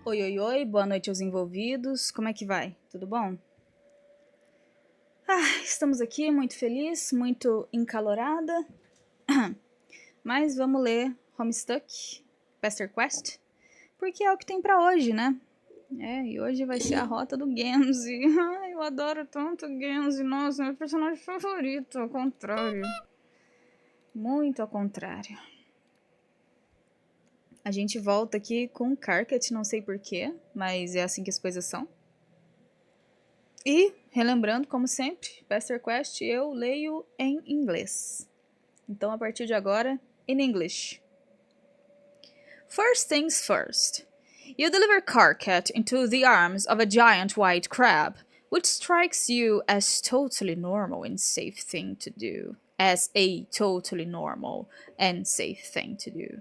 Oi, oi, oi, boa noite aos envolvidos. Como é que vai? Tudo bom? Estamos aqui muito feliz, muito encalorada. Mas vamos ler Homestuck, Pesterquest, porque é o que tem pra hoje, né? E hoje vai ser a rota do Genzi. Ai, eu adoro tanto Genzi. Nossa, meu personagem favorito, ao contrário. Muito ao contrário. A gente volta aqui com Carcat, não sei porquê, mas é assim que as coisas são. E, relembrando, como sempre, Pesterquest eu leio em inglês. Então, a partir de agora, in English. First things first. You deliver Carcat into the arms of a giant white crab, which strikes you as totally normal and safe thing to do. As a totally normal and safe thing to do.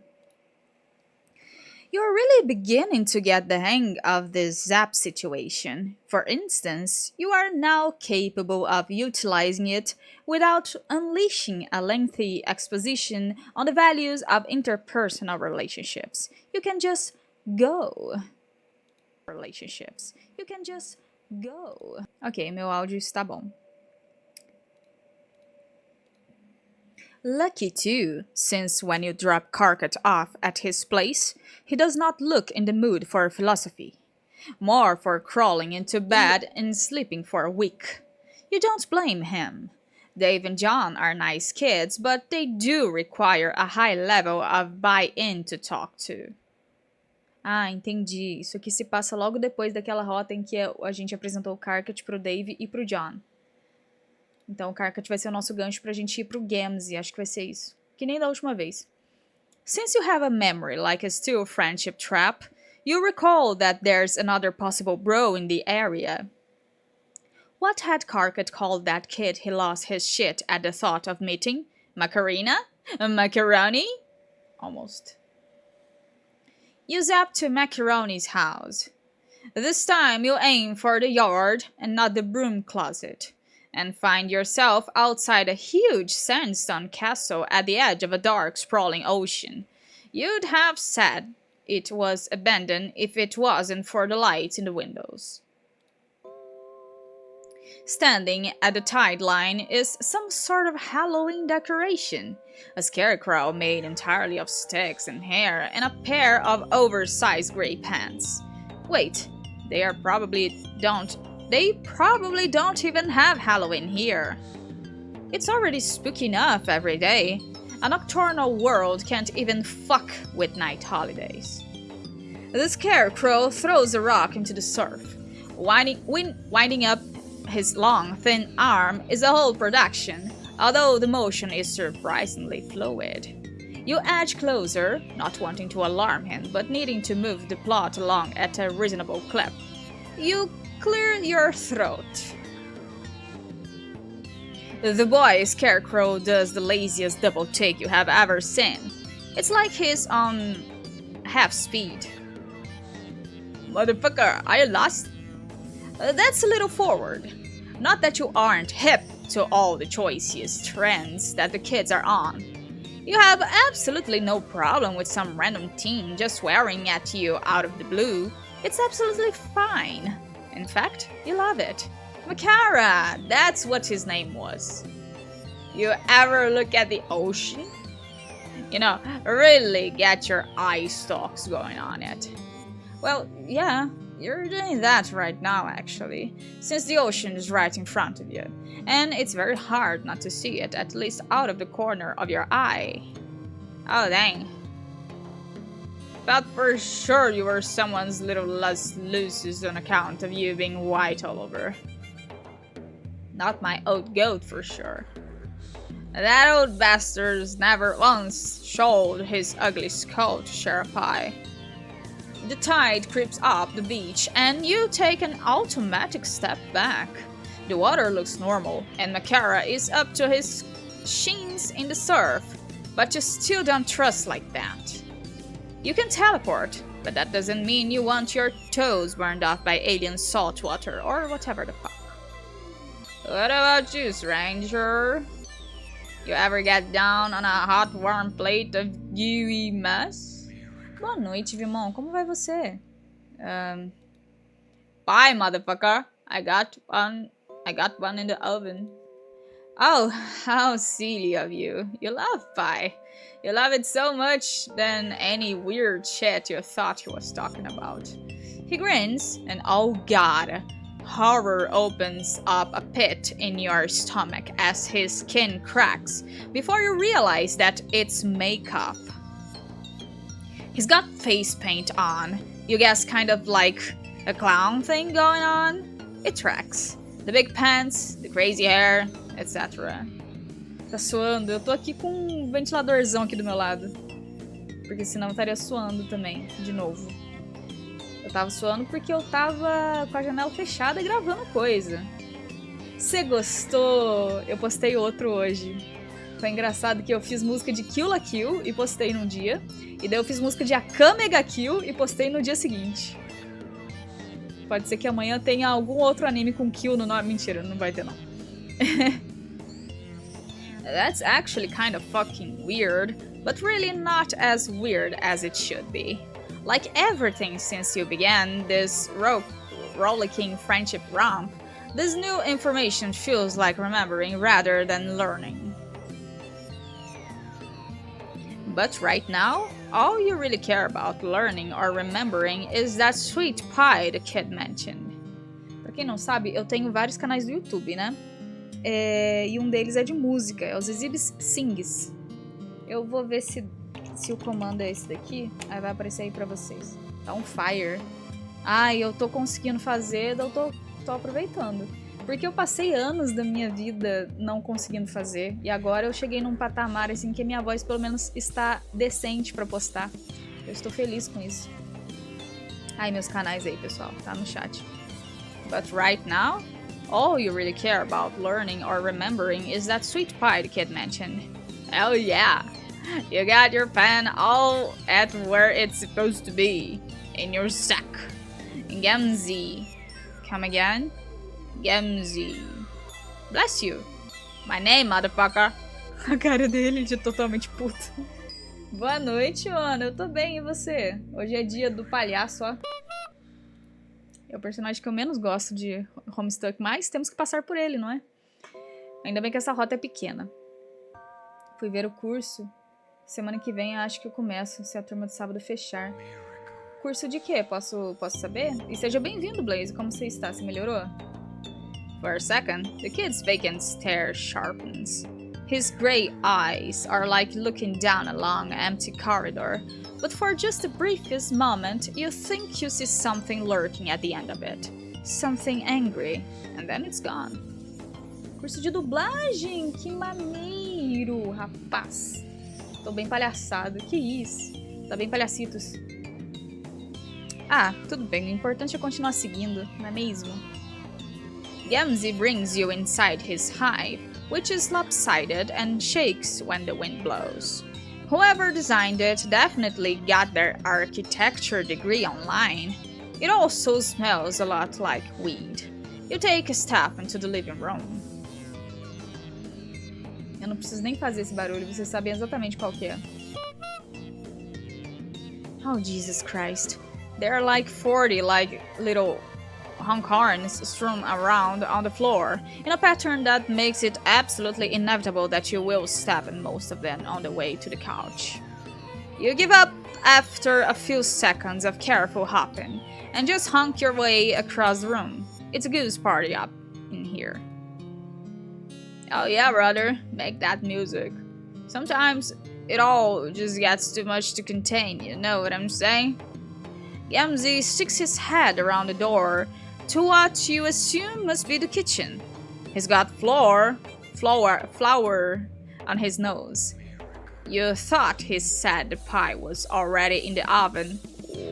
You're really beginning to get the hang of this zap situation. For instance, you are now capable of utilizing it without unleashing a lengthy exposition on the values of interpersonal relationships. You can just go. You can just go. Ok, meu áudio está bom. Lucky too, since when you drop Carcat off at his place, he does not look in the mood for philosophy. More for crawling into bed and sleeping for a week. You don't blame him. Dave and John are nice kids, but they do require a high level of buy-in to talk to. Ah, entendi. Isso aqui se passa logo depois daquela rota em que a gente apresentou o Carcat pro Dave e pro John. Então o Carcat vai ser o nosso gancho pra gente ir pro Gamze, acho que vai ser isso. Que nem da última vez. Since you have a memory like a steel friendship trap, you recall that there's another possible bro in the area. What had Carcat called that kid he lost his shit at the thought of meeting? Macarena? Macaroni? Almost. You zap to Macaroni's house. This time you aim for the yard and not the broom closet. And find yourself outside a huge sandstone castle at the edge of a dark, sprawling ocean. You'd have said it was abandoned if it wasn't for the lights in the windows. Standing at the tide line is some sort of Halloween decoration. A scarecrow made entirely of sticks and hair and a pair of oversized gray pants. Wait, they probably don't even have Halloween here. It's already spooky enough every day. A nocturnal world can't even fuck with night holidays. The scarecrow throws a rock into the surf. Winding up his long, thin arm is a whole production, although the motion is surprisingly fluid. You edge closer, not wanting to alarm him, but needing to move the plot along at a reasonable clip. You clear your throat. The boy Scarecrow does the laziest double take you have ever seen. It's like he's on half speed. Motherfucker, are you lost? That's a little forward. Not that you aren't hip to all the choices trends that the kids are on. You have absolutely no problem with some random teen just swearing at you out of the blue. It's absolutely fine. In fact, you love it. Makara, that's what his name was. You ever look at the ocean? You know, really get your eye stalks going on it. Well, yeah, you're doing that right now actually, since the ocean is right in front of you, and it's very hard not to see it, at least out of the corner of your eye. Oh dang. Thought for sure you were someone's little Las Lucis on account of you being white all over. Not my old goat for sure. That old bastard's never once showed his ugly skull to Sheriff Eye. The tide creeps up the beach and you take an automatic step back. The water looks normal and Makara is up to his shins in the surf, but you still don't trust like that. You can teleport, but that doesn't mean you want your toes burned off by alien salt water or whatever the fuck. What about you, stranger? You ever get down on a hot warm plate of gooey mess? Boa noite, Vimon. Como vai você? Um, Bye, motherfucker. I got one. I got one in the oven. Oh, how silly of you. You love pie. You love it so much than any weird shit you thought he was talking about. He grins, and oh god, horror opens up a pit in your stomach as his skin cracks before you realize that it's makeup. He's got face paint on. You guess kind of like a clown thing going on? It tracks. The big pants, the crazy hair, etc. Tá suando. Eu tô aqui com um ventiladorzão aqui do meu lado. Porque senão eu estaria suando também, de novo. Eu tava suando porque eu tava com a janela fechada gravando coisa. Você gostou? Eu postei outro hoje. Foi engraçado que eu fiz música de Kill la Kill e postei num dia. E daí eu fiz música de Akame ga Kill e postei no dia seguinte. Pode ser que amanhã tenha algum outro anime com Kill no nome. Mentira, não vai ter não. That's actually kind of fucking weird, but really not as weird as it should be. Like everything since you began this rollicking friendship romp, this new information feels like remembering rather than learning. But right now, all you really care about learning or remembering is that sweet pie the kid mentioned. Pra quem não sabe, eu tenho vários canais do YouTube, né? E um deles é de música, é o Zizibs Sings. Eu vou ver se o comando é esse daqui, aí vai aparecer aí pra vocês. Tá on fire. Ai, eu tô conseguindo fazer, eu tô aproveitando. Porque eu passei anos da minha vida não conseguindo fazer. E agora eu cheguei num patamar assim que a minha voz pelo menos está decente pra postar. Eu estou feliz com isso. Ai, meus canais aí, pessoal. Tá no chat. But right now, all you really care about learning or remembering is that sweet pie the kid mentioned. Oh yeah! You got your pen all at where it's supposed to be. In your sack. Gamzi. Come again? Gamzi. Bless you. My name, motherfucker. A cara dele de totalmente puto. Boa noite, mano. Eu tô bem, e você? Hoje é dia do palhaço, ó. É o personagem que eu menos gosto de Homestuck, mas temos que passar por ele, não é? Ainda bem que essa rota é pequena. Fui ver o curso. Semana que vem acho que eu começo, se a turma de sábado fechar. Curso de quê? Posso saber? E seja bem-vindo, Blaze. Como você está? Você melhorou? For a second, the kid's vacant stare sharpens. His gray eyes are like looking down a long, empty corridor, but for just the briefest moment, you think you see something lurking at the end of it. Something angry, and then it's gone. Curso de dublagem! Que maneiro, rapaz! Tô bem palhaçado. Que isso? Tá bem palhacitos. Ah, tudo bem. O importante é continuar seguindo, não é mesmo? Gamzi brings you inside his hive, which is lopsided and shakes when the wind blows. Whoever designed it definitely got their architecture degree online. It also smells a lot like weed. You take a step into the living room. Eu não preciso nem fazer esse barulho, vocês sabem exatamente qual que é. Oh, Jesus Christ. There are like 40 little honkhorns strewn around on the floor, in a pattern that makes it absolutely inevitable that you will step in most of them on the way to the couch. You give up after a few seconds of careful hopping, and just honk your way across the room. It's a goose party up in here. Oh yeah, brother, make that music. Sometimes it all just gets too much to contain, you know what I'm saying? Gamzi sticks his head around the door to what you assume must be the kitchen. He's got flour on his nose. You thought he said the pie was already in the oven.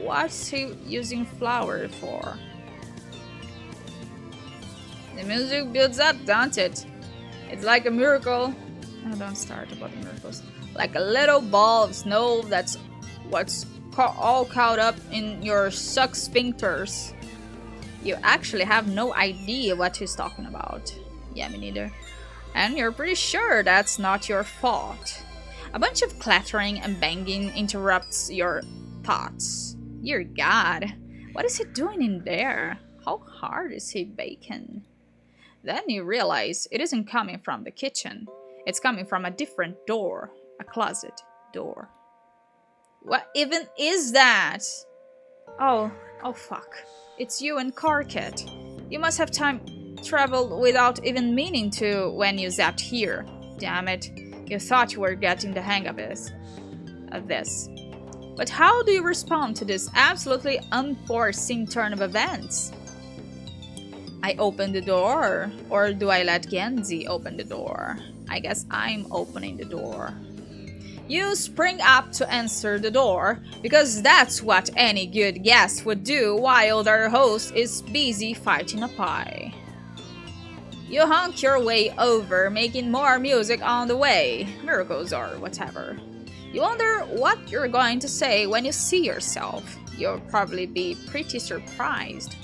What's he using flour for? The music builds up, don't it? It's like a miracle. Oh, don't start about the miracles. Like a little ball of snow that's what's all caught up in your suck sphincters. You actually have no idea what he's talking about. Yeah, me neither. And you're pretty sure that's not your fault. A bunch of clattering and banging interrupts your thoughts. Dear God, What is he doing in there? How hard is he baking? Then you realize it isn't coming from the kitchen. It's coming from a different door. A closet door. What even is that? Oh fuck. It's you and Carcat. You must have time traveled without even meaning to when you zapped here. Damn it. You thought you were getting the hang of this. But how do you respond to this absolutely unforeseen turn of events? I open the door, or do I let Genzi open the door? I guess I'm opening the door. You spring up to answer the door, because that's what any good guest would do while their host is busy fighting a pie. You honk your way over, making more music on the way, miracles or whatever. You wonder what you're going to say when you see yourself. You'll probably be pretty surprised.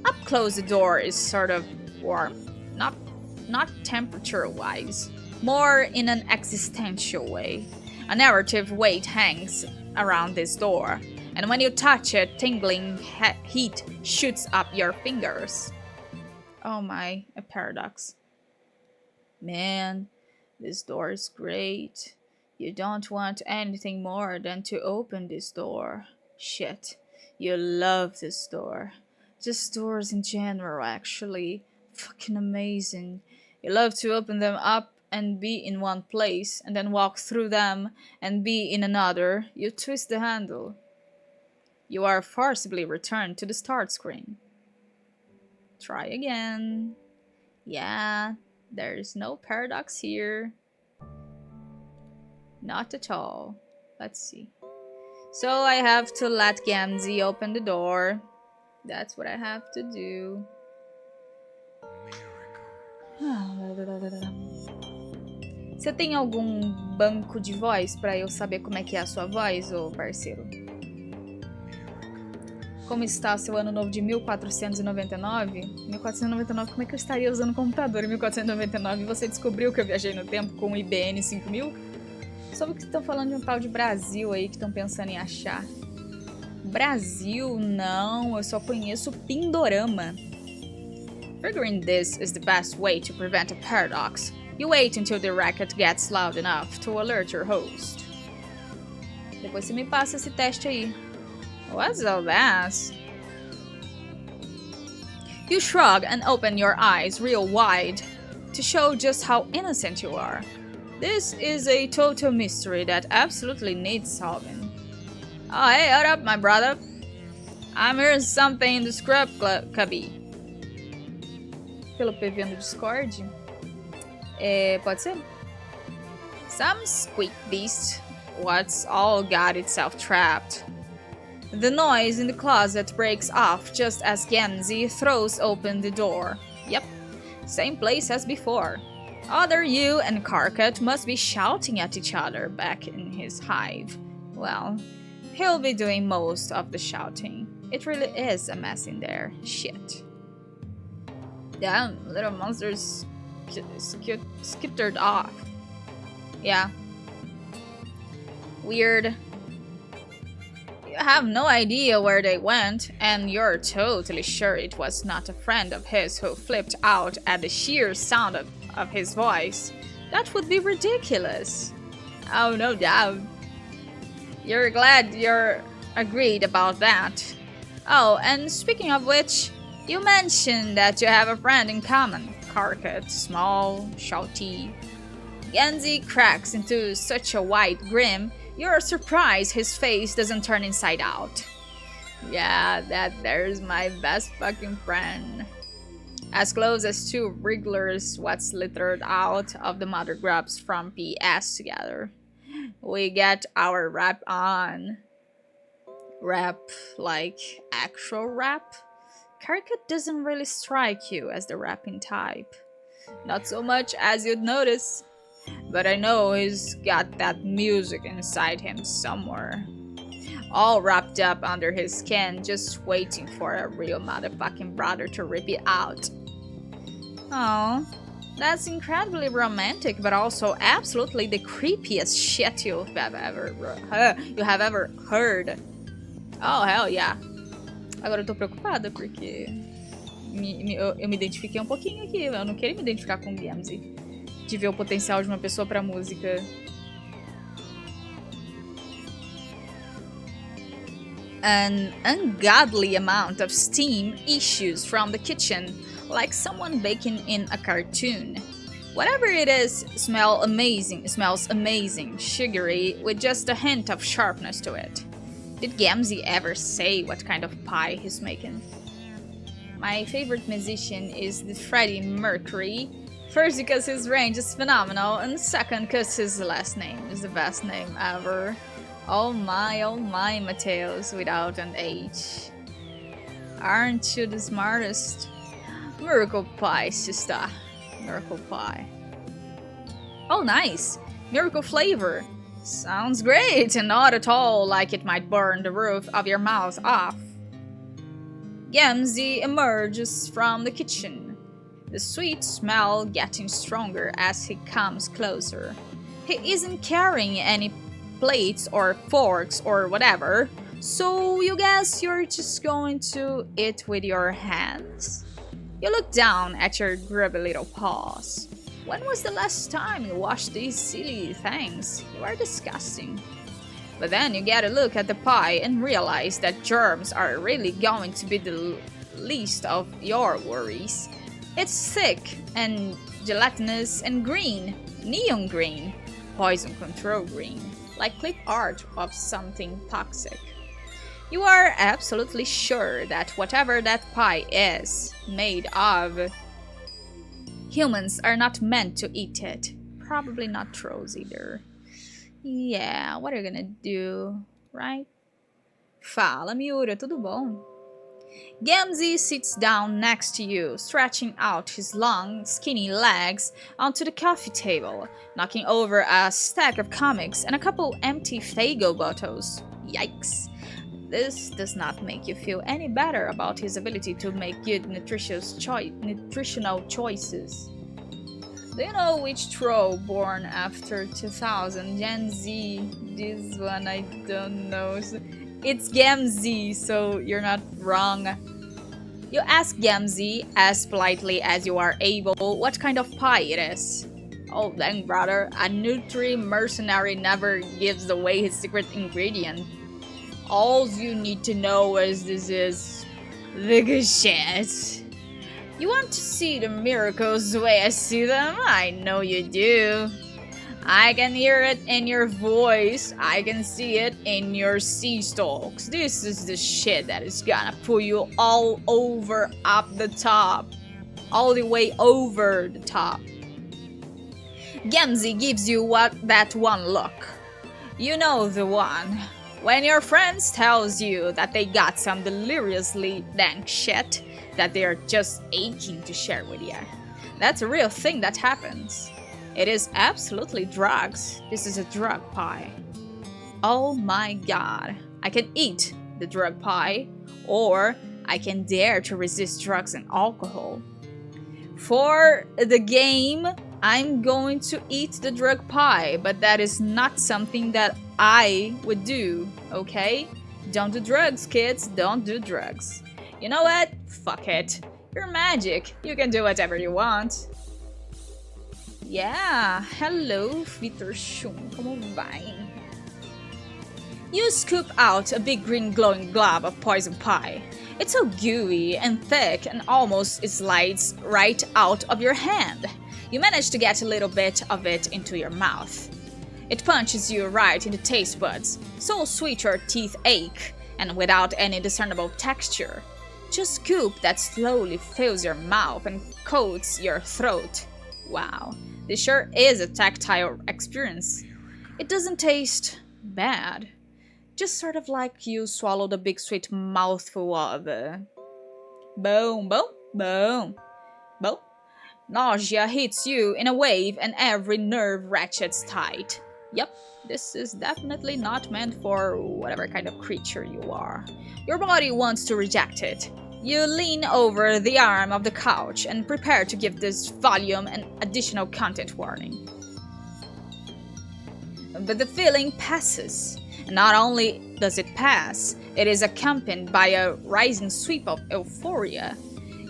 Up close, the door is sort of warm, not temperature-wise, more in an existential way. A narrative weight hangs around this door, and when you touch it, tingling heat shoots up your fingers. Oh my, a paradox. Man, this door is great. You don't want anything more than to open this door. Shit, you love this door. Just doors in general, actually. Fucking amazing. You love to open them up and be in one place, and then walk through them and be in another. You twist the handle. You are forcibly returned to the start screen. Try again. Yeah, there's no paradox here. Not at all. Let's see. So I have to let Gamzee open the door. That's what I have to do. Você tem algum banco de voz pra eu saber como é que é a sua voz, ô parceiro? Como está seu ano novo de 1499? 1499, como é que eu estaria usando o computador em 1499? E você descobriu que eu viajei no tempo com o IBN 5000? Soube que estão falando de um tal de Brasil aí que estão pensando em achar. Brasil? Não, eu só conheço Pindorama. Figuring this is the best way to prevent a paradox, you wait until the racket gets loud enough to alert your host. Depois você me passa esse teste aí. What's all that? You shrug and open your eyes real wide to show just how innocent you are. This is a total mystery that absolutely needs solving. Oh, hey, what up, my brother? I'm hearing something in the scrub cubby. Pelo PV no Discord? Pode ser? Some squeak beast. What's all got itself trapped? The noise in the closet breaks off just as Genzi throws open the door. Yep, same place as before. Other you and Karkat must be shouting at each other back in his hive. Well, he'll be doing most of the shouting. It really is a mess in there. Shit. Damn, little monsters skittered off. Yeah. Weird. You have no idea where they went, and you're totally sure it was not a friend of his who flipped out at the sheer sound of his voice. That would be ridiculous. Oh, no doubt. You're glad you're agreed about that. Oh, and speaking of which, you mentioned that you have a friend in common. Karkat, small, shouty. Genzi cracks into such a wide grin, you're surprised his face doesn't turn inside out. Yeah, there's my best fucking friend. As close as two wrigglers what's littered out of the mother grubs from PS together. We get our rap on. Rap like actual rap? Karkat doesn't really strike you as the rapping type. Not so much as you'd notice. But I know he's got that music inside him somewhere. All wrapped up under his skin, just waiting for a real motherfucking brother to rip it out. Oh, that's incredibly romantic, but also absolutely the creepiest shit you have ever heard. Oh, hell yeah. Agora eu tô preocupada porque eu me identifiquei um pouquinho aqui. Eu não queria me identificar com o Gamzee. De ver o potencial de uma pessoa pra música. An ungodly amount of steam issues from the kitchen, like someone baking in a cartoon. Whatever it is, smells amazing, sugary, with just a hint of sharpness to it. Did Gamzee ever say what kind of pie he's making? My favorite musician is the Freddie Mercury. First because his range is phenomenal, and second because his last name is the best name ever. Oh my, Mateus, without an H. Aren't you the smartest? Miracle pie, sister. Miracle pie. Oh, nice. Miracle flavor. Sounds great, and not at all like it might burn the roof of your mouth off. Gamzee emerges from the kitchen, the sweet smell getting stronger as he comes closer. He isn't carrying any plates or forks or whatever, so you guess you're just going to eat with your hands? You look down at your grubby little paws. When was the last time you washed these silly things? You are disgusting. But then you get a look at the pie and realize that germs are really going to be the least of your worries. It's thick and gelatinous and green, neon green, poison control green. Like clip art of something toxic. You are absolutely sure that whatever that pie is made of, humans are not meant to eat it. Probably not trolls either. Yeah, what are you gonna do, right? Fala, Miura, tudo bom? Gamzee sits down next to you, stretching out his long, skinny legs onto the coffee table, knocking over a stack of comics and a couple empty Faygo bottles. Yikes. This does not make you feel any better about his ability to make good nutritional choices. Do you know which troll born after 2000? Gen Z. This one I don't know. It's Gamzee, so you're not wrong. You ask Gamzee, as politely as you are able, what kind of pie it is. Oh dang brother, a nutri-mercenary never gives away his secret ingredient. All you need to know is this is the good shit. You want to see the miracles the way I see them? I know you do. I can hear it in your voice. I can see it in your sea stalks. This is the shit that is gonna pull you all over up the top. All the way over the top. Gamzee gives you that one look. You know the one. When your friends tells you that they got some deliriously dank shit that they're just aching to share with you. That's a real thing that happens. It is absolutely drugs. This is a drug pie. Oh my god. I can eat the drug pie, or I can dare to resist drugs and alcohol. For the game, I'm going to eat the drug pie, but that is not something that I would do, okay? Don't do drugs, kids. Don't do drugs. You know what? Fuck it. You're magic. You can do whatever you want. Yeah, hello, Vitor Shun, como vai? You scoop out a big green glowing glob of poison pie. It's so gooey and thick and almost slides right out of your hand. You manage to get a little bit of it into your mouth. It punches you right in the taste buds, so sweet your teeth ache, and without any discernible texture. Just scoop that slowly fills your mouth and coats your throat. Wow. This sure is a tactile experience. It doesn't taste bad. Just sort of like you swallowed a big sweet mouthful of boom, boom, boom, boom. Nausea hits you in a wave and every nerve ratchets tight. Yep, this is definitely not meant for whatever kind of creature you are. Your body wants to reject it. You lean over the arm of the couch and prepare to give this volume an additional content warning. But the feeling passes. And not only does it pass, It is accompanied by a rising sweep of euphoria.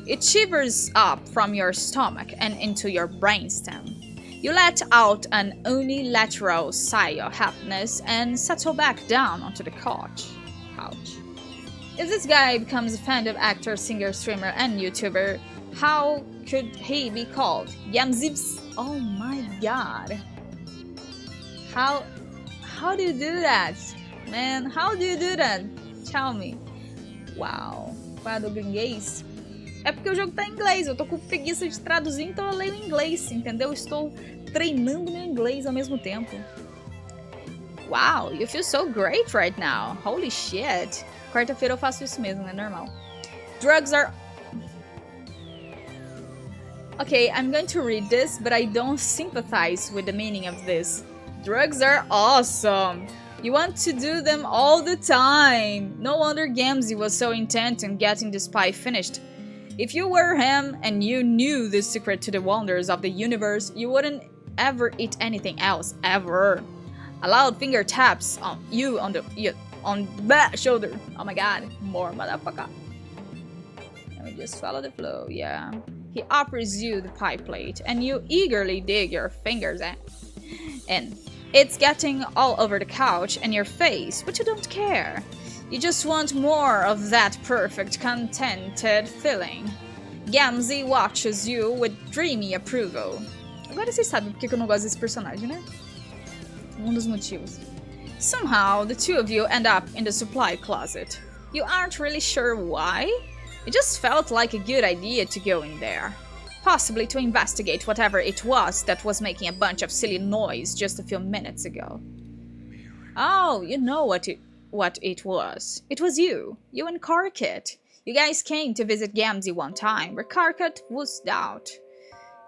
It shivers up from your stomach and into your brainstem. You let out an unilateral sigh of happiness and settle back down onto the couch. If this guy becomes a fan of actor, singer, streamer, and YouTuber, how could he be called? Zizibs? Oh my god. How do you do that? Man, how do you do that? Tell me. Uau. Qual é do inglês? É porque o jogo tá em inglês, eu tô com preguiça de traduzir, então eu leio em inglês, entendeu? Eu estou treinando meu inglês ao mesmo tempo. Wow, you feel so great right now. Holy shit. Quarta-feira eu faço isso mesmo, é normal. Drugs are... Okay, I'm going to read this, but I don't sympathize with the meaning of this. Drugs are awesome. You want to do them all the time. No wonder Gamzee was so intent on getting the spy finished. If you were him and you knew the secret to the wonders of the universe, you wouldn't ever eat anything else, ever. A loud finger taps on you on the shoulder. Oh my god, more motherfucker. Let me just follow the flow, yeah. He offers you the pie plate, and you eagerly dig your fingers in. It's getting all over the couch and your face, but you don't care. You just want more of that perfect, contented feeling. Gamzee watches you with dreamy approval. Agora vocês sabem por que eu não gosto desse personagem, né? Um dos motivos. Somehow, the two of you end up in the supply closet. You aren't really sure why? It just felt like a good idea to go in there. Possibly to investigate whatever it was that was making a bunch of silly noise just a few minutes ago. Oh, you know what it was. It was you and Karkit. You guys came to visit Gamzee one time, where Karkit wussed out.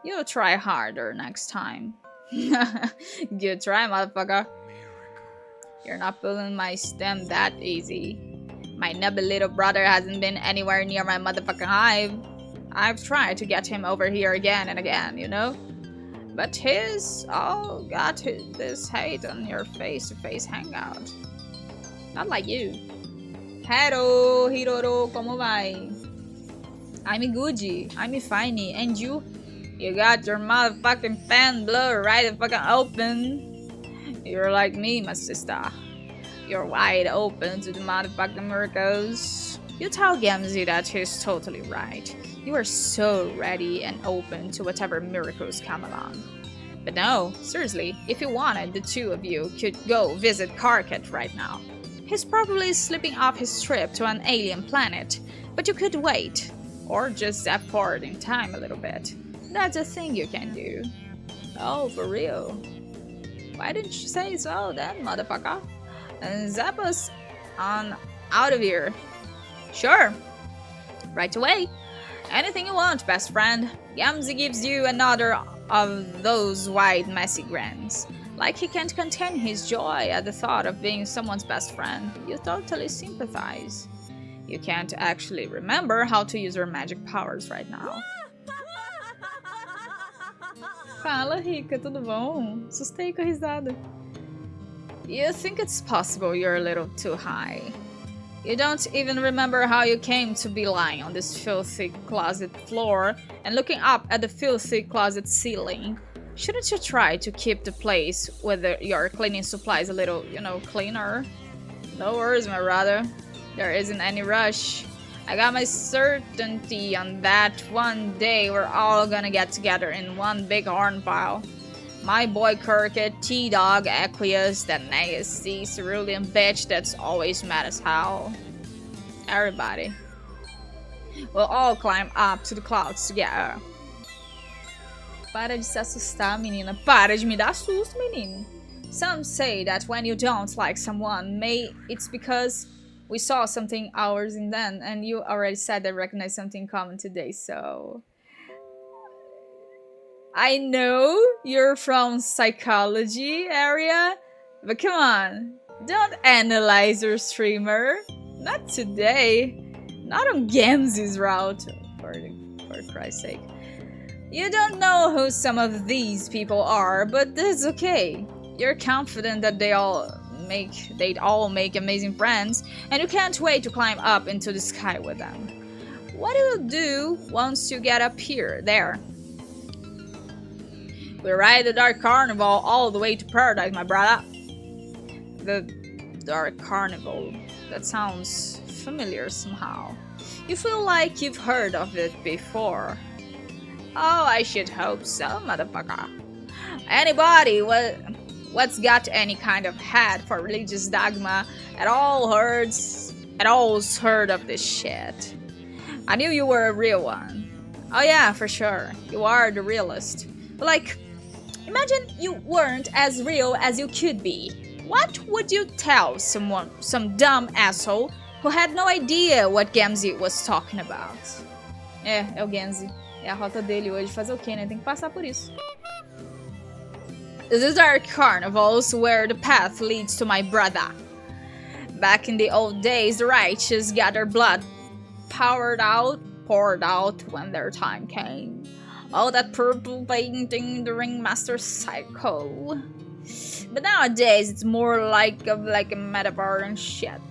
You'll try harder next time. Good try, motherfucker. You're not pulling my stem that easy. My nubby little brother hasn't been anywhere near my motherfucking hive. I've tried to get him over here again and again, you know? But he's all got this hate on your face-to-face hangout. Not like you. Hello, Hiroro, como vai? I'm good, I'm fine, and you? You got your motherfucking fan blower right fucking open. You're like me, my sister. You're wide open to the motherfucking miracles. You tell Gamzee that he's totally right. You are so ready and open to whatever miracles come along. But no, seriously, if you wanted, the two of you could go visit Karkit right now. He's probably slipping off his trip to an alien planet, but you could wait. Or just zap forward in time a little bit. That's a thing you can do. Oh, for real? Why didn't you say so then, motherfucker? And zap us on out of here. Sure. Right away. Anything you want, best friend. Gamzee gives you another of those wide, messy grins. Like he can't contain his joy at the thought of being someone's best friend. You totally sympathize. You can't actually remember how to use your magic powers right now. Fala, Rica, tudo bom? Assustei com a risada. You think it's possible you're a little too high. You don't even remember how you came to be lying on this filthy closet floor and looking up at the filthy closet ceiling. Shouldn't you try to keep the place with your cleaning supplies a little, cleaner? No worries, my brother. There isn't any rush. I got my certainty on that one day we're all gonna get together in one big horn pile. My boy Kirkit, T-Dog, Aqueous, that nasty cerulean bitch that's always mad as hell. Everybody. We'll all climb up to the clouds together. Para de se assustar, menina. Para de me dar susto, menino. Some say that when you don't like someone, it's because we saw something ours in them, and you already said they recognize something common today, so... I know you're from psychology area, but come on, don't analyze your streamer. Not today. Not on Gamzee's route, for Christ's sake. You don't know who some of these people are, but that's okay. You're confident that they all they'd all make amazing friends, and you can't wait to climb up into the sky with them. What do you do once you get up there? We ride the Dark Carnival all the way to paradise, my brother. The Dark Carnival. That sounds familiar somehow. You feel like you've heard of it before. Oh, I should hope so, motherfucker. Anybody what's got any kind of head for religious dogma at all's heard of this shit. I knew you were a real one. Oh yeah, for sure. You are the realist. But like, imagine you weren't as real as you could be. What would you tell some dumb asshole who had no idea what Gamzee was talking about? É o Gamzee. É a rota dele hoje. Fazer o quê, né? Tem que passar por isso. The Dark Carnival's where the path leads to my brother. Back in the old days, the righteous got their blood poured out when their time came. Oh, that purple painting, the Ringmaster Psycho. But nowadays, it's more like a metaphor and shit.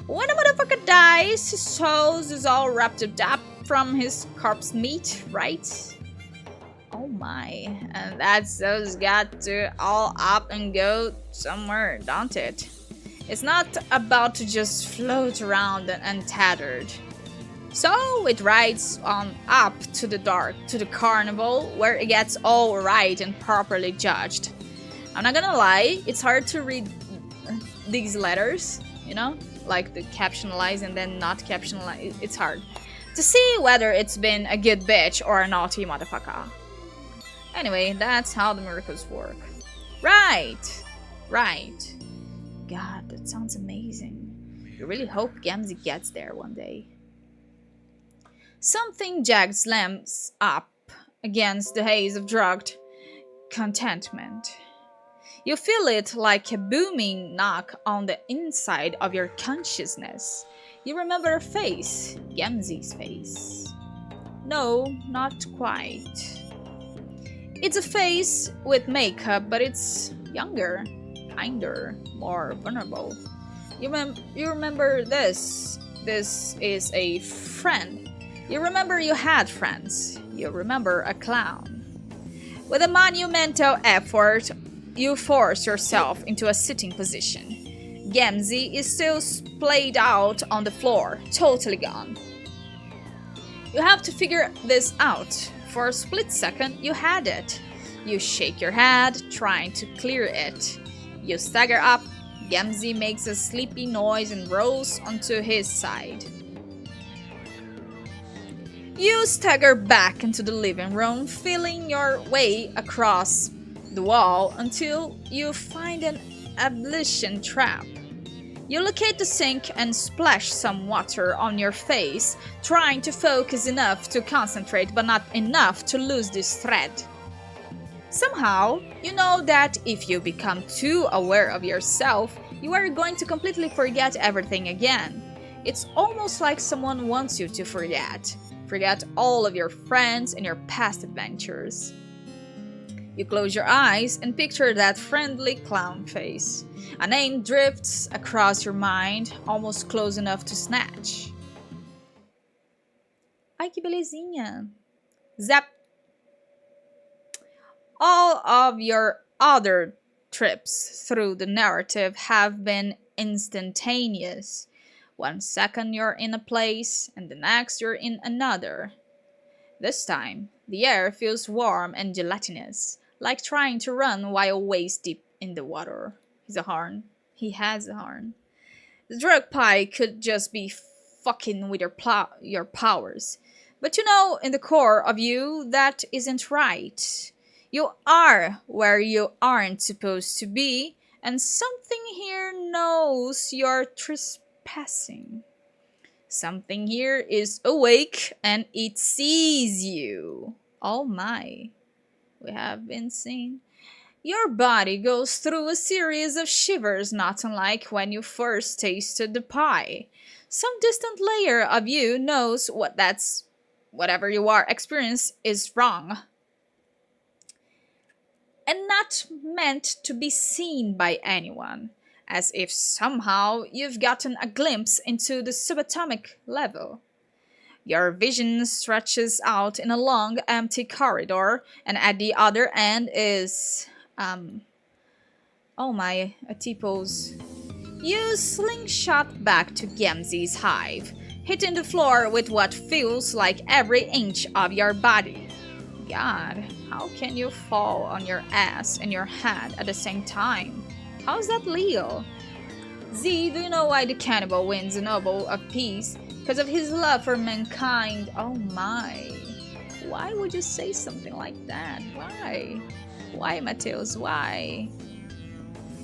When a motherfucker dies, his soul is all wrapped up from his corpse meat, right? Oh my, and that's got to all up and go somewhere, don't it? It's not about to just float around and tattered. So it rides on up to the carnival, where it gets all right and properly judged. I'm not gonna lie, it's hard to read these letters, you know? Like the captionalized and then not captionalized. It's hard to see whether it's been a good bitch or a naughty motherfucker. Anyway, that's how the miracles work. Right. God, that sounds amazing. I really hope Gamzee gets there one day. Something jagged slams up against the haze of drugged contentment. You feel it like a booming knock on the inside of your consciousness. You remember a face, Gamzee's face. No, not quite. It's a face with makeup, but it's younger, kinder, more vulnerable. You remember this. This is a friend. You remember you had friends. You remember a clown. With a monumental effort, you force yourself into a sitting position. Gamzee is still splayed out on the floor, totally gone. You have to figure this out. For a split second, you had it. You shake your head, trying to clear it. You stagger up. Gamzee makes a sleepy noise and rolls onto his side. You stagger back into the living room, feeling your way across the wall until you find an ablution trap. You locate the sink and splash some water on your face, trying to focus enough to concentrate but not enough to lose this thread. Somehow, you know that if you become too aware of yourself, you are going to completely forget everything again. It's almost like someone wants you to forget. Forget all of your friends and your past adventures. You close your eyes and picture that friendly clown face. A name drifts across your mind, almost close enough to snatch. Ai, que belezinha! Zap! All of your other trips through the narrative have been instantaneous. 1 second you're in a place, and the next you're in another. This time, the air feels warm and gelatinous, like trying to run while waist deep in the water. He has a horn. The drug pie could just be fucking with your powers. But you know, in the core of you, that isn't right. You are where you aren't supposed to be, and something here knows you're trespassing. Something here is awake and it sees you. Oh my, we have been seen. Your body goes through a series of shivers, not unlike when you first tasted the pie. Some distant layer of you knows whatever you are experiencing is wrong and not meant to be seen by anyone. as if somehow you've gotten a glimpse into the subatomic level. Your vision stretches out in a long, empty corridor, and at the other end is, oh my, a T-pose. You slingshot back to Gemzi's hive, hitting the floor with what feels like every inch of your body. God, how can you fall on your ass and your head at the same time? How's that legal? Z, do you know why the cannibal wins the Nobel of Peace? Because of his love for mankind. Oh my. Why would you say something like that? Why? Why, Mateus? Why?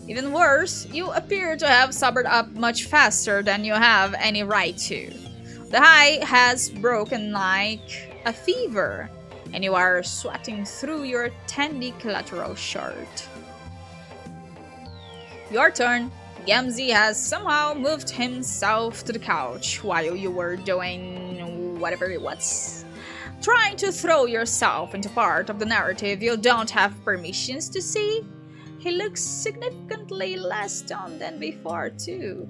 Even worse, you appear to have sobered up much faster than you have any right to. The high has broken like a fever, and you are sweating through your tandy collateral shirt. Your turn. Gemzi has somehow moved himself to the couch while you were doing whatever it was. Trying to throw yourself into part of the narrative you don't have permissions to see. He looks significantly less stoned than before, too.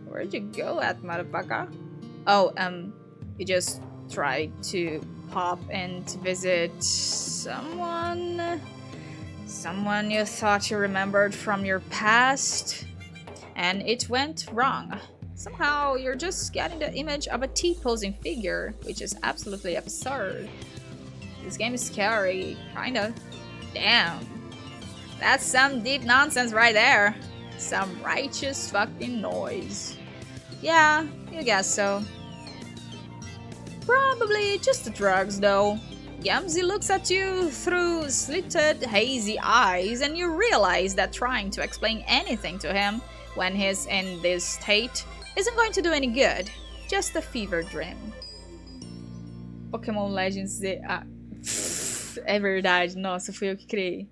Where'd you go at, motherfucker? Oh, you just tried to pop in to visit someone? Someone you thought you remembered from your past? And it went wrong. Somehow, you're just getting the image of a T-posing figure, which is absolutely absurd. This game is scary, kinda. Damn. That's some deep nonsense right there. Some righteous fucking noise. Yeah, you guess so. Probably just the drugs, though. Gemzi looks at you through slitted, hazy eyes, and you realize that trying to explain anything to him when he's in this state isn't going to do any good. Just a fever dream. Pokémon Legends Z. Ah, é verdade. Nossa, fui eu que criei.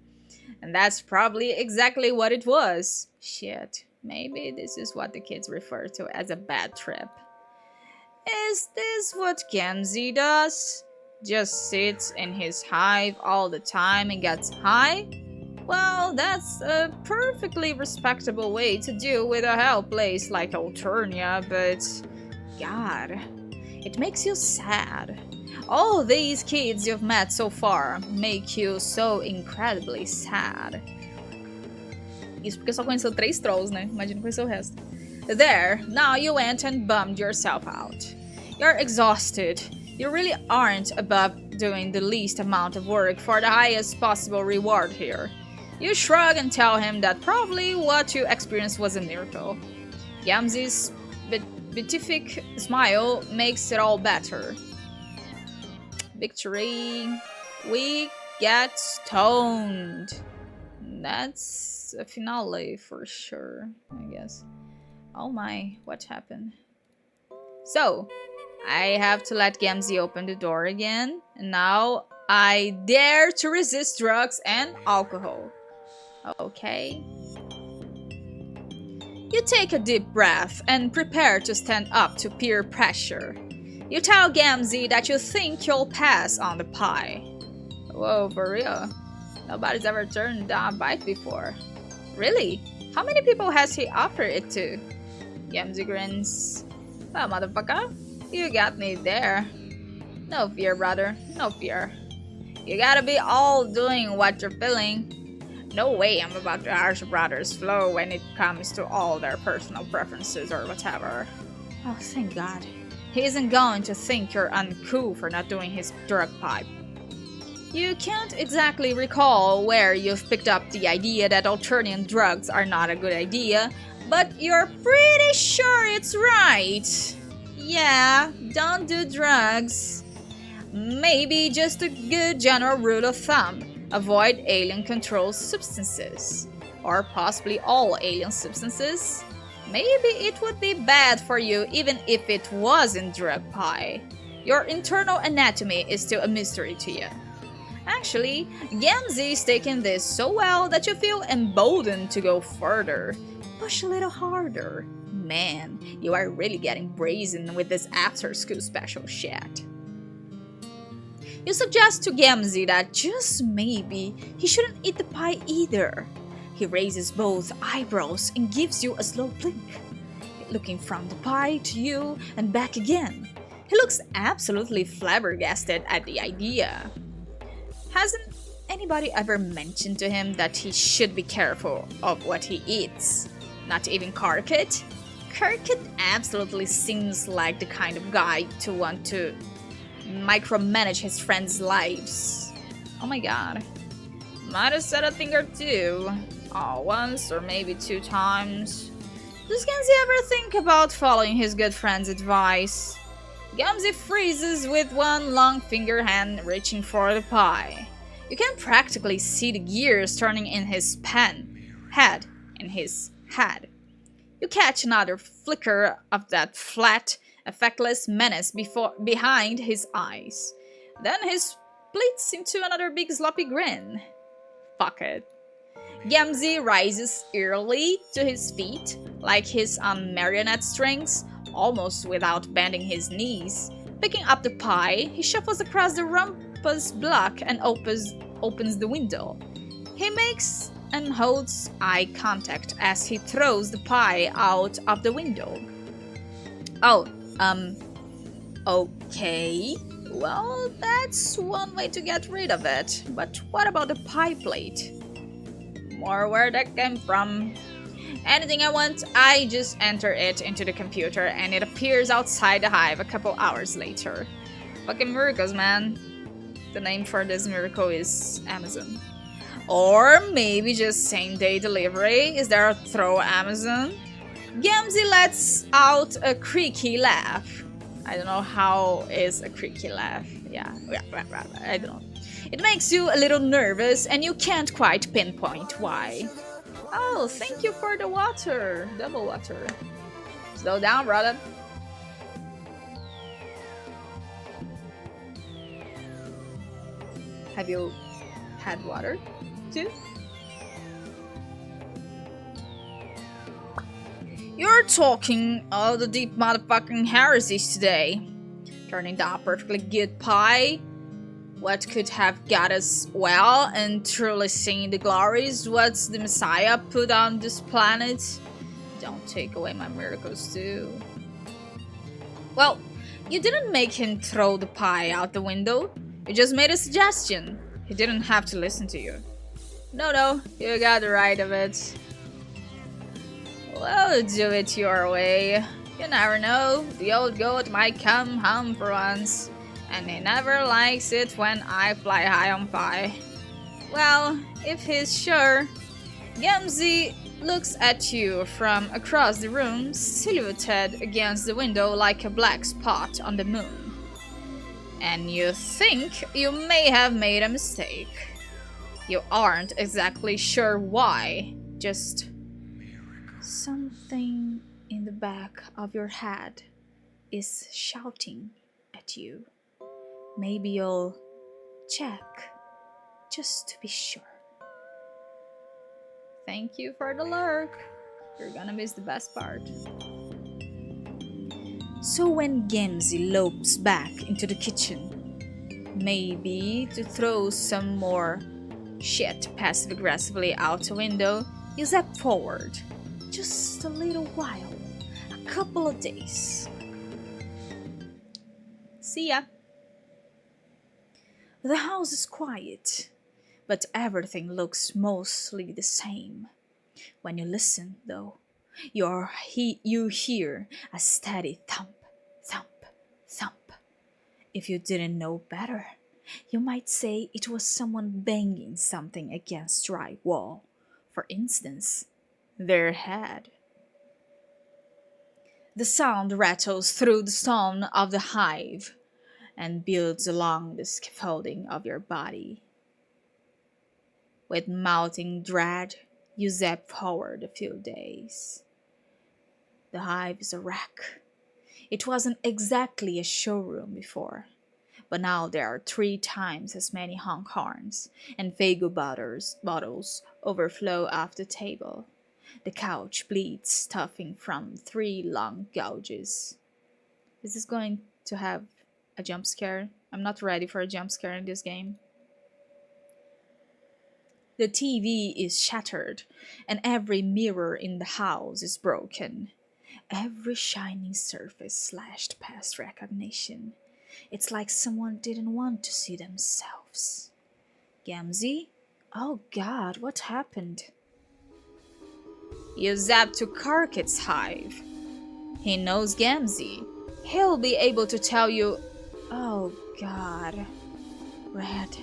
And that's probably exactly what it was. Shit. Maybe this is what the kids refer to as a bad trip. Is this what Gemzi does? Just sits in his hive all the time and gets high? Well, that's a perfectly respectable way to deal with a hell place like Alternia, but God, it makes you sad. All these kids you've met so far make you so incredibly sad. Isso porque só conheceu 3 trolls, né? Imagina conhecer o resto. There, now you went and bummed yourself out. You're exhausted. You really aren't above doing the least amount of work for the highest possible reward here. You shrug and tell him that probably what you experienced was a miracle. Gamzi's beatific smile makes it all better. Victory. We get stoned. That's a finale for sure, I guess. Oh my, what happened? So, I have to let Gemzi open the door again, and now I dare to resist drugs and alcohol. Okay. You take a deep breath and prepare to stand up to peer pressure. You tell Gemzi that you think you'll pass on the pie. Whoa, for real? Nobody's ever turned down a bite before. Really? How many people has he offered it to? Gemzi grins. Well, motherfucker, you got me there. No fear, brother. No fear. You gotta be all doing what you're feeling. No way I'm about to harsh brothers' flow when it comes to all their personal preferences or whatever. Oh, thank God. He isn't going to think you're uncool for not doing his drug pipe. You can't exactly recall where you've picked up the idea that Alternian drugs are not a good idea, but you're pretty sure it's right. Yeah, don't do drugs. Maybe just a good general rule of thumb. Avoid alien-controlled substances. Or possibly all alien substances. Maybe it would be bad for you even if it wasn't drug pie. Your internal anatomy is still a mystery to you. Actually, Gemzi is taking this so well that you feel emboldened to go further. Push a little harder. Man, you are really getting brazen with this after-school special shit. You suggest to Gemzi that just maybe he shouldn't eat the pie either. He raises both eyebrows and gives you a slow blink, looking from the pie to you and back again. He looks absolutely flabbergasted at the idea. Hasn't anybody ever mentioned to him that he should be careful of what he eats? Not even Kirkit? Kirkit absolutely seems like the kind of guy to want to micromanage his friends' lives. Oh my god. Might have said a thing or two. Once or maybe 2 times. Does Gamzee ever think about following his good friend's advice? Gamzee freezes with one long finger hand reaching for the pie. You can practically see the gears turning in his head. You catch another flicker of that flat, effectless menace behind his eyes. Then he splits into another big sloppy grin. Fuck it. Gamzee rises eerily to his feet, like he's on marionette strings, almost without bending his knees. Picking up the pie, he shuffles across the rumpus block and opens the window. He makes and holds eye contact as he throws the pie out of the window. Okay. Well, that's one way to get rid of it. But what about the pie plate? More where that came from. Anything I want, I just enter it into the computer and it appears outside the hive a couple hours later. Fucking miracles, man. The name for this miracle is Amazon. Or maybe just same-day delivery. Is there a throw Amazon? Gamzee lets out a creaky laugh. I don't know how is a creaky laugh. Yeah, I don't know. It makes you a little nervous and you can't quite pinpoint why. Oh, thank you for the water. Double water. Slow down, brother. Have you had water too? You're talking all the deep motherfucking heresies today. Turning down perfectly good pie. What could have got us well and truly seeing the glories? What's the Messiah put on this planet? Don't take away my miracles too. Well, you didn't make him throw the pie out the window. You just made a suggestion. He didn't have to listen to you. No, you got the right of it. Well, do it your way. You never know, the old goat might come home for once. And he never likes it when I fly high on pie. Well, if he's sure. Gamzee looks at you from across the room, silhouetted against the window like a black spot on the moon. And you think you may have made a mistake. You aren't exactly sure why, just something in the back of your head is shouting at you. Maybe you'll check, just to be sure. Thank you for the lurk. You're gonna miss the best part. So when Gamzee lopes back into the kitchen, maybe to throw some more shit passive-aggressively out the window, you zap forward. Just a little while. A couple of days. See ya. The house is quiet, but everything looks mostly the same. When you listen, though, you hear a steady thump, thump, thump. If you didn't know better, you might say it was someone banging something against dry wall. For instance, their head. The sound rattles through the stone of the hive and builds along the scaffolding of your body. With mounting dread, you zap forward a few days. The hive is a wreck. It wasn't exactly a showroom before, but now there are 3 times as many honk horns, and Fago bottles overflow off the table. The couch bleeds, stuffing from 3 long gouges. Is this going to have a jump scare? I'm not ready for a jump scare in this game. The TV is shattered, and every mirror in the house is broken. Every shining surface slashed past recognition. It's like someone didn't want to see themselves. Gamzee? Oh god, what happened? You zapped to Karkit's hive. He knows Gamzee. He'll be able to tell you. Oh god. Red.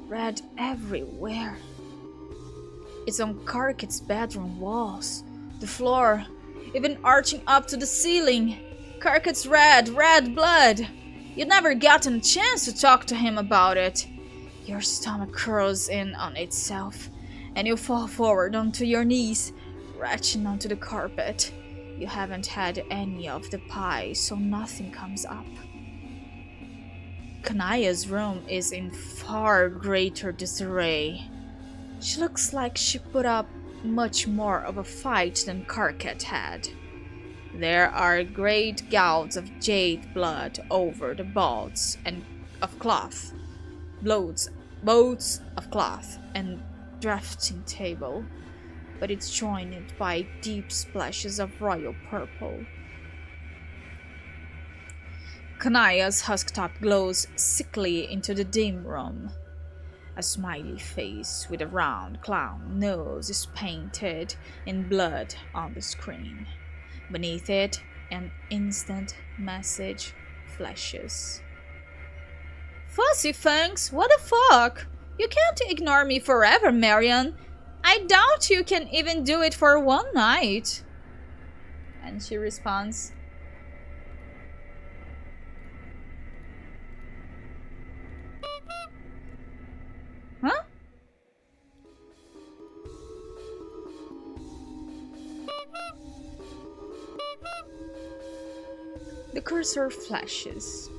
Red everywhere. It's on Karkit's bedroom walls, the floor, even arching up to the ceiling. Karkit's red blood. You'd never gotten a chance to talk to him about it. Your stomach curls in on itself, and you fall forward onto your knees, retching onto the carpet. You haven't had any of the pie, so nothing comes up. Kanaya's room is in far greater disarray. She looks like she put up much more of a fight than Karkat had. There are great gouts of jade blood over the bolts and of cloth, boats of cloth and drafting table, but it's joined by deep splashes of royal purple. Kanaya's husktop glows sickly into the dim room. A smiley face with a round clown nose is painted in blood on the screen. Beneath it, an instant message flashes. Fussy Fangs, what the fuck? You can't ignore me forever, Marion. I doubt you can even do it for one night. And she responds, huh? The cursor flashes.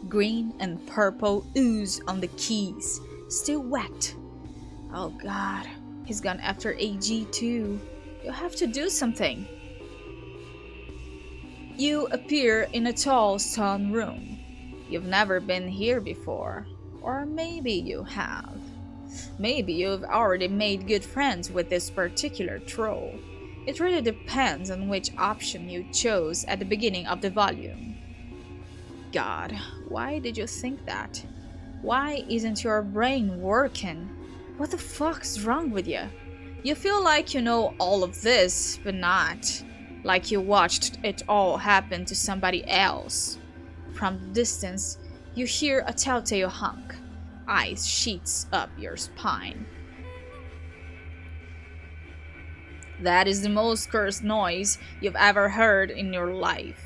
Green and purple ooze on the keys, still wet. Oh god, he's gone after AG too. You have to do something. You appear in a tall stone room. You've never been here before. Or maybe you have. Maybe you've already made good friends with this particular troll. It really depends on which option you chose at the beginning of the volume. God, why did you think that? Why isn't your brain working? What the fuck's wrong with you? You feel like you know all of this, but not. Like you watched it all happen to somebody else. From the distance, you hear a telltale honk. Ice sheets up your spine. That is the most cursed noise you've ever heard in your life.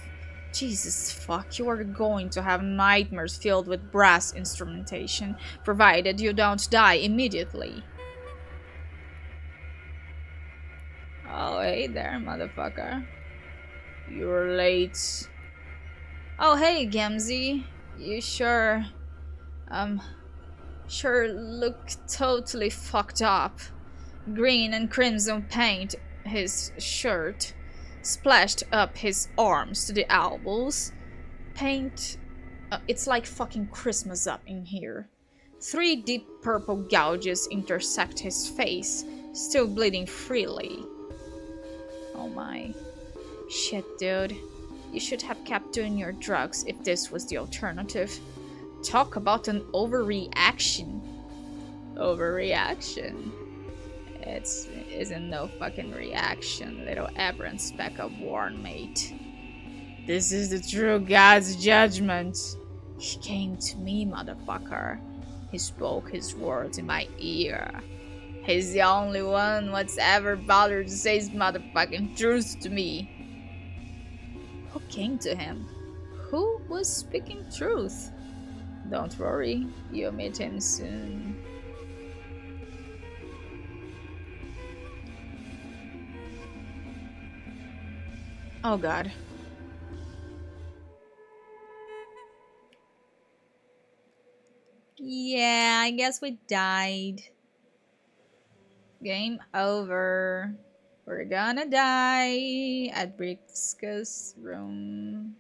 Jesus fuck, you are going to have nightmares filled with brass instrumentation, provided you don't die immediately. Oh, hey there, motherfucker. You're late. Oh, hey, Gamzee. You sure look totally fucked up. Green and crimson paint his shirt, splashed up his arms to the elbows. Paint, it's like fucking Christmas up in here. 3 deep purple gouges intersect his face, still bleeding freely. Oh my. Shit, dude. You should have kept doing your drugs if this was the alternative. Talk about an overreaction. Overreaction? It isn't no fucking reaction, little aberrant speck of worn mate. This is the true God's judgment. He came to me, motherfucker. He spoke his words in my ear. He's the only one what's ever bothered to say his motherfucking truth to me. Who came to him? Who was speaking truth? Don't worry, you'll meet him soon. Oh god. Yeah, I guess we died. Game over. We're gonna die at Briska's room.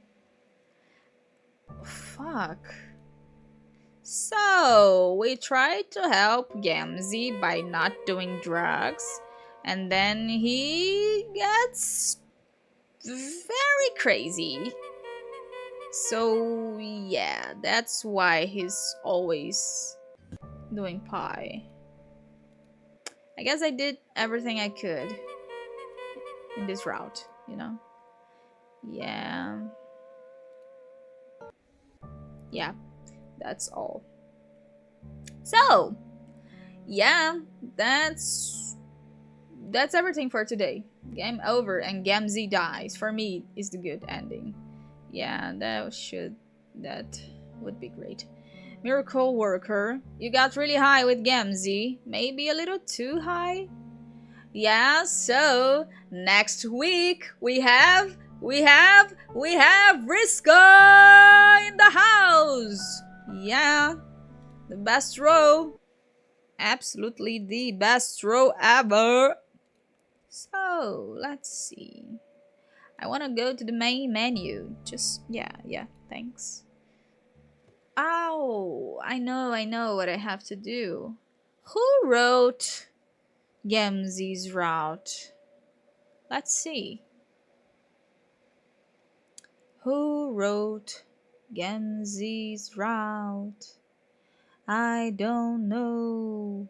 Fuck. So, we tried to help Gamzee by not doing drugs, and then he gets very crazy. So, yeah, that's why he's always doing pie. I guess I did everything I could in this route, you know? Yeah. Yeah, that's all. So, yeah, that's everything for today. Game over and Gamzee dies. For me, is the good ending. Yeah, that would be great. Miracle Worker, you got really high with Gamzee. Maybe a little too high? Yeah, so next week we have Riska in the house. Yeah, the best row. Absolutely the best row ever. So, let's see. I want to go to the main menu. Just, yeah, thanks. Oh, I know what I have to do. Who wrote Gemzee's route? Let's see. Who wrote Gemzee's route? I don't know.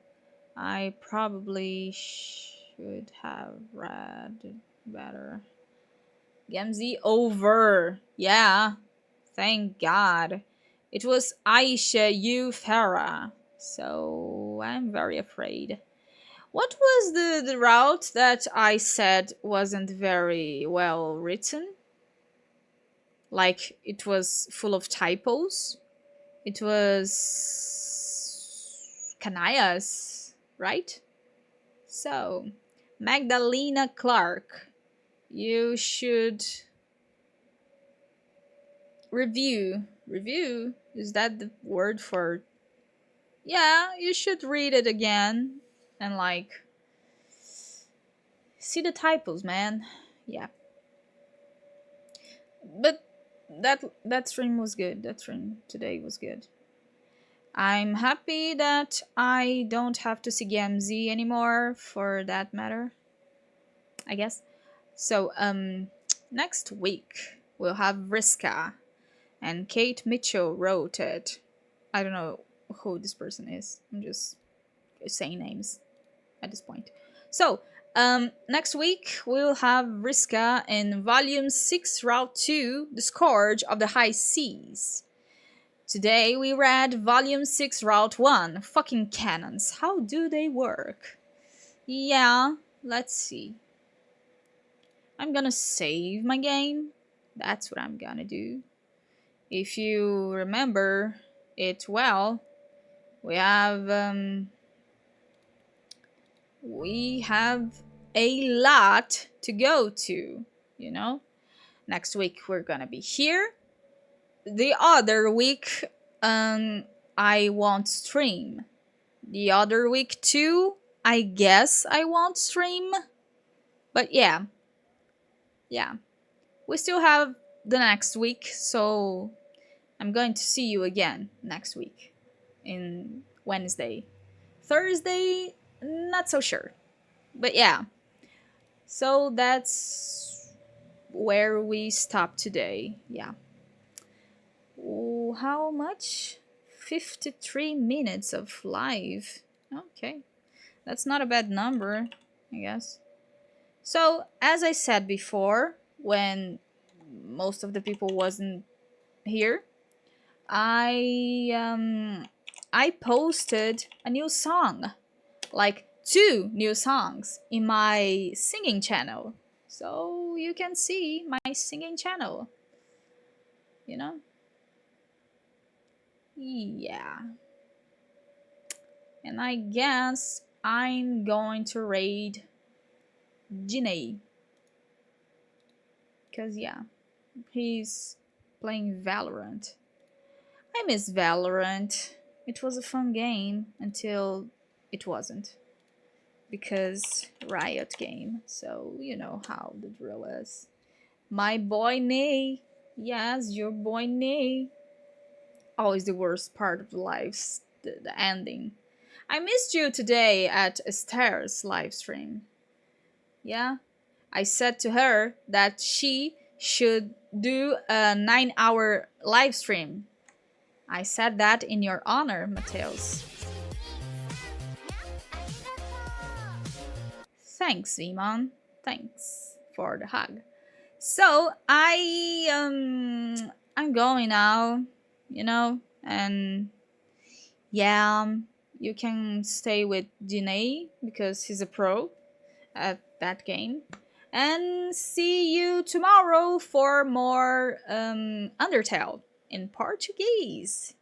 I probably should have read it better. Gemzee over. Yeah. Thank God. It was Aisha U. Farah. So I'm very afraid. What was the route that I said wasn't very well written? Like it was full of typos? It was Canayas, right? So, Magdalena Clark, you should review. Review? Is that the word for. Yeah, you should read it again and like see the typos, man. Yeah. But that stream was good. That stream today was good. I'm happy that I don't have to see Gamzee anymore for that matter. I guess. So next week we'll have Riska and Kate Mitchell wrote it. I don't know who this person is. I'm just saying names at this point. So, next week we'll have Riska in Volume 6, Route 2, The Scourge of the High Seas. Today we read Volume 6, Route 1, Fucking Cannons. How do they work? Yeah, let's see. I'm gonna save my game. That's what I'm gonna do. If you remember it well, we have a lot to go to, you know. Next week we're gonna be here. The other week I won't stream. The other week too, I guess I won't stream. But yeah, we still have the next week, so I'm going to see you again next week in Wednesday. Thursday, not so sure. But yeah. So that's where we stop today. Yeah. Ooh, how much? 53 minutes of live. Okay. That's not a bad number, I guess. So, as I said before, when most of the people wasn't here, I posted a new song, like 2 new songs in my singing channel. So you can see my singing channel. You know? Yeah. And I guess I'm going to raid Jinae. Cause yeah, he's playing Valorant. I miss Valorant. It was a fun game until it wasn't. Because Riot game, so you know how the drill is. My boy Nay. Yes, your boy Nay. always the worst part of the ending. I missed you today at Esther's live stream. Yeah, I said to her that she should do a 9-hour live stream. I said that in your honor, Mateus. Thanks, Iman. Thanks for the hug. So I'm going now, and yeah, you can stay with Janae because he's a pro at that game. And see you tomorrow for more Undertale in Portuguese.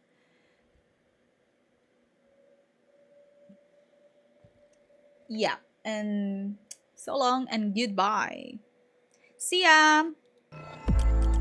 Yeah, and so long and goodbye. See ya!